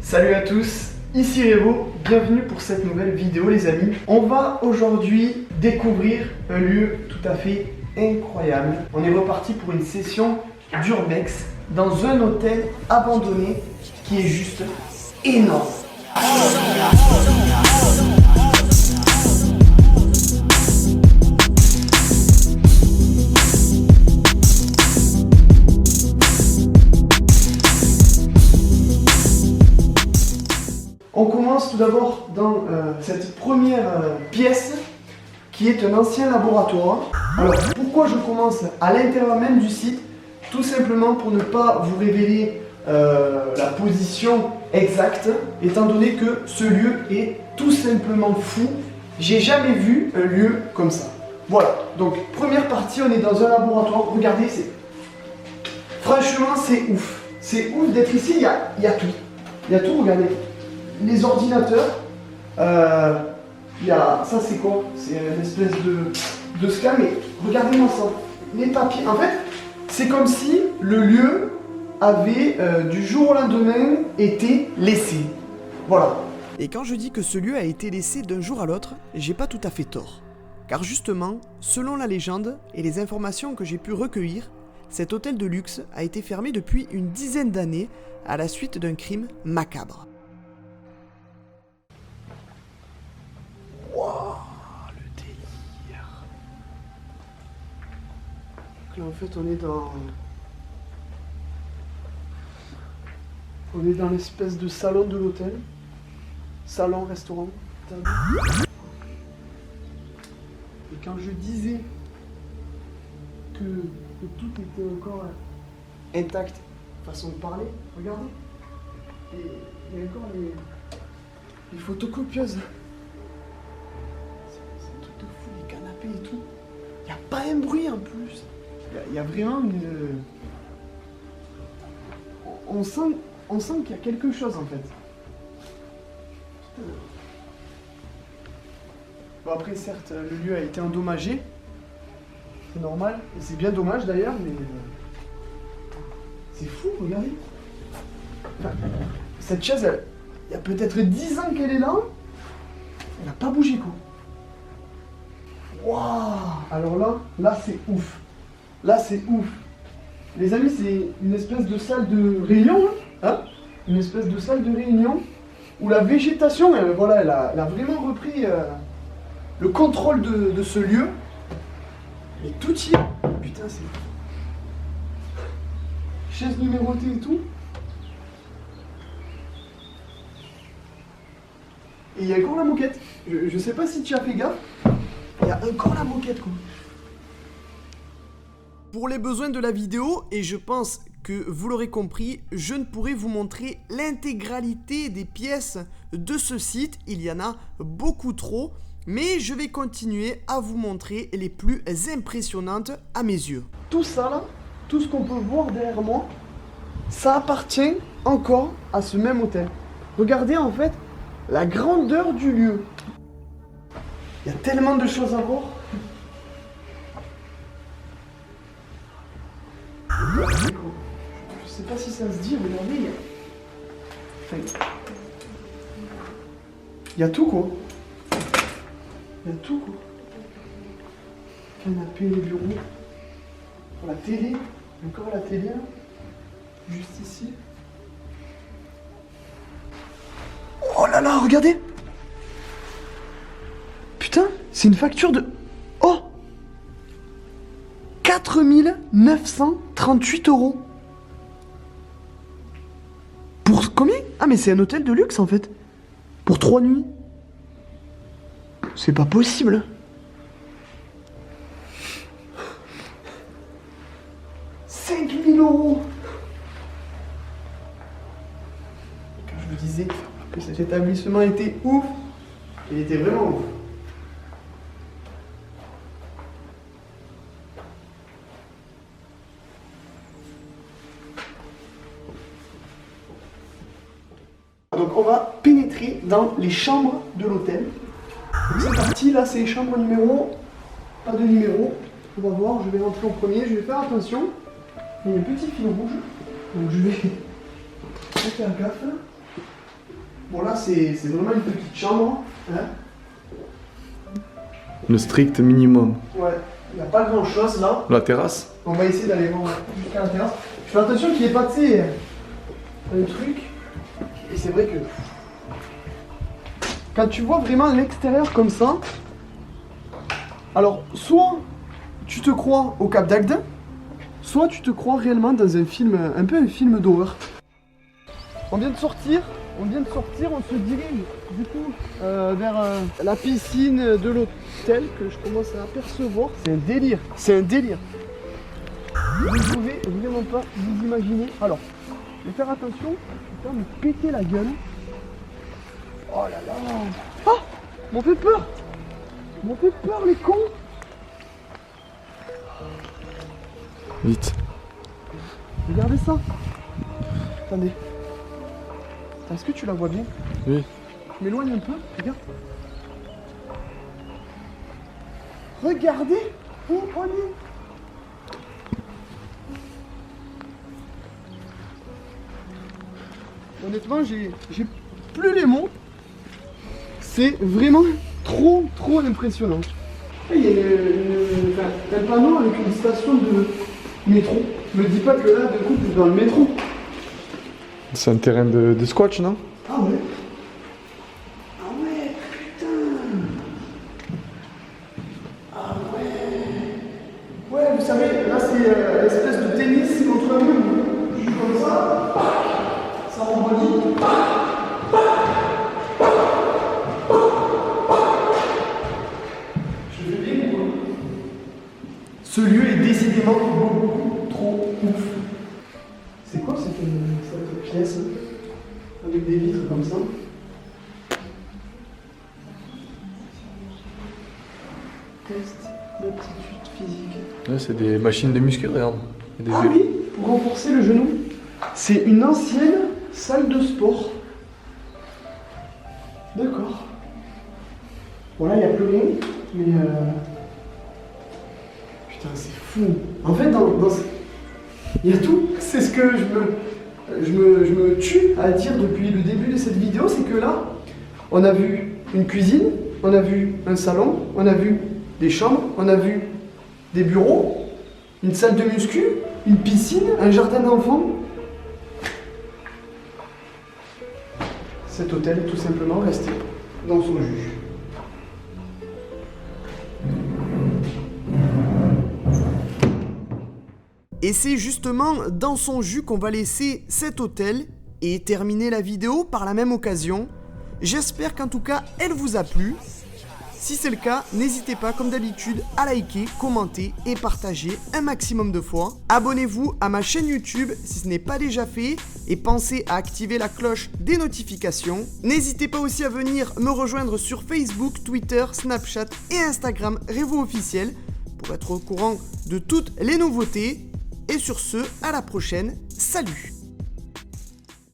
Salut à tous, ici Revo, bienvenue pour cette nouvelle vidéo les amis. On va aujourd'hui découvrir un lieu tout à fait incroyable. On est reparti pour une session d'urbex dans un hôtel abandonné qui est juste énorme. On commence tout d'abord dans cette première pièce qui est un ancien laboratoire. Alors pourquoi je commence à l'intérieur même du site? Tout simplement pour ne pas vous révéler la position exacte, étant donné que ce lieu est tout simplement fou. J'ai jamais vu un lieu comme ça. Voilà, donc première partie, on est dans un laboratoire. Regardez, franchement c'est ouf. C'est ouf d'être ici, il y a tout. Il y a tout, regardez. Les ordinateurs, ça c'est quoi? C'est une espèce de scan, mais regardez-moi ça. Les papiers, en fait, c'est comme si le lieu avait du jour au lendemain été laissé. Voilà. Et quand je dis que ce lieu a été laissé d'un jour à l'autre, j'ai pas tout à fait tort. Car justement, selon la légende et les informations que j'ai pu recueillir, cet hôtel de luxe a été fermé depuis une dizaine d'années à la suite d'un crime macabre. Waouh, le délire. Donc là, en fait, on est dans l'espèce de salon de l'hôtel. Salon, restaurant. Et quand je disais que tout était encore intact, façon de parler, regardez. Et il y a encore les photocopieuses. C'est un truc de fou, les canapés et tout. Il n'y a pas un bruit en plus. Il y a vraiment une... On sent qu'il y a quelque chose en fait. Bon après certes le lieu a été endommagé. C'est normal. Et c'est bien dommage d'ailleurs mais... C'est fou, regardez. Enfin, cette chaise, il y a peut-être 10 ans qu'elle est là. Elle n'a pas bougé quoi. Waouh! Alors là c'est ouf. Là c'est ouf. Les amis, c'est une espèce de salle de réunion, hein? Une espèce de salle de réunion où la végétation, elle a vraiment repris le contrôle de ce lieu. Et tout y est. Putain, c'est... Chaise numérotée et tout. Et il y a encore la moquette. Je sais pas si tu as fait gaffe. Il y a encore la moquette quoi. Pour les besoins de la vidéo, et je pense que vous l'aurez compris, je ne pourrai vous montrer l'intégralité des pièces de ce site, il y en a beaucoup trop, mais je vais continuer à vous montrer les plus impressionnantes à mes yeux. Tout ça là, tout ce qu'on peut voir derrière moi, ça appartient encore à ce même hôtel. Regardez en fait la grandeur du lieu. Il y a tellement de choses à voir. Je sais pas si ça se dit, regardez. Il y a tout quoi. Il y a tout quoi. Canapé, les bureaux. La télé. Encore la télé. Juste ici. Oh là là, regardez. Putain, c'est une facture de... Oh 4 938 €. Pour combien? Ah mais c'est un hôtel de luxe en fait. Pour 3 nuits. C'est pas possible. 5 000 €. Quand je vous disais que cet établissement était ouf, il était vraiment ouf. Donc on va pénétrer dans les chambres de l'hôtel. C'est parti, là c'est les chambres numéro, pas de numéro. On va voir, je vais rentrer en premier, je vais faire attention. Il y a un petit fil rouge, donc je vais faire gaffe. Bon là c'est vraiment une petite chambre. Hein. Le strict minimum. Ouais, il n'y a pas grand chose là. La terrasse? On va essayer d'aller voir jusqu'à la terrasse. Je fais attention qu'il n'y ait pas, tu sais, un truc. Et c'est vrai que quand tu vois vraiment l'extérieur comme ça, alors soit tu te crois au Cap d'Agde, soit tu te crois réellement dans un film, un peu un film d'horreur. On vient de sortir, on se dirige du coup vers la piscine de l'hôtel que je commence à apercevoir. C'est un délire, c'est un délire. Vous ne pouvez vraiment pas vous imaginer. Alors, je vais faire attention, je vais me péter la gueule. Oh là là. Ah, m'ont fait peur. M'ont fait peur les cons. Vite. Regardez ça. Attendez. Est-ce que tu la vois bien? Oui. Je m'éloigne un peu, regarde. Regardez où on est. Honnêtement, j'ai plus les mots. C'est vraiment trop impressionnant. Il y a un panneau avec une station de métro. Me dis pas que là, d'un coup, tu es dans le métro. C'est un terrain de squash, non? Ah ouais. Ah ouais, putain. Ah ouais. Ouais, vous savez, là c'est l'espèce de tennis contre un mur. Je joue comme ça. Ça rebondit. Je vais bien ou quoi? Ce lieu est décidément beaucoup trop ouf. C'est quoi cette pièce avec des vitres comme ça? Test d'aptitude physique. Ouais, c'est des machines de muscu, regarde. Il y a des Ah oui, pour renforcer le genou. C'est une ancienne salle de sport. D'accord. Bon là, il n'y a plus rien, mais putain, c'est fou. En fait, il y a tout. C'est ce que je me tue à dire depuis le début de cette vidéo, c'est que là, on a vu une cuisine, on a vu un salon, on a vu des chambres, on a vu des bureaux, une salle de muscu, une piscine, un jardin d'enfants. Cet hôtel est tout simplement resté dans son jus. Et c'est justement dans son jus qu'on va laisser cet hôtel et terminer la vidéo par la même occasion. J'espère qu'en tout cas, elle vous a plu. Si c'est le cas, n'hésitez pas comme d'habitude à liker, commenter et partager un maximum de fois. Abonnez-vous à ma chaîne YouTube si ce n'est pas déjà fait et pensez à activer la cloche des notifications. N'hésitez pas aussi à venir me rejoindre sur Facebook, Twitter, Snapchat et Instagram Revo Officiel pour être au courant de toutes les nouveautés. Et sur ce, à la prochaine, salut!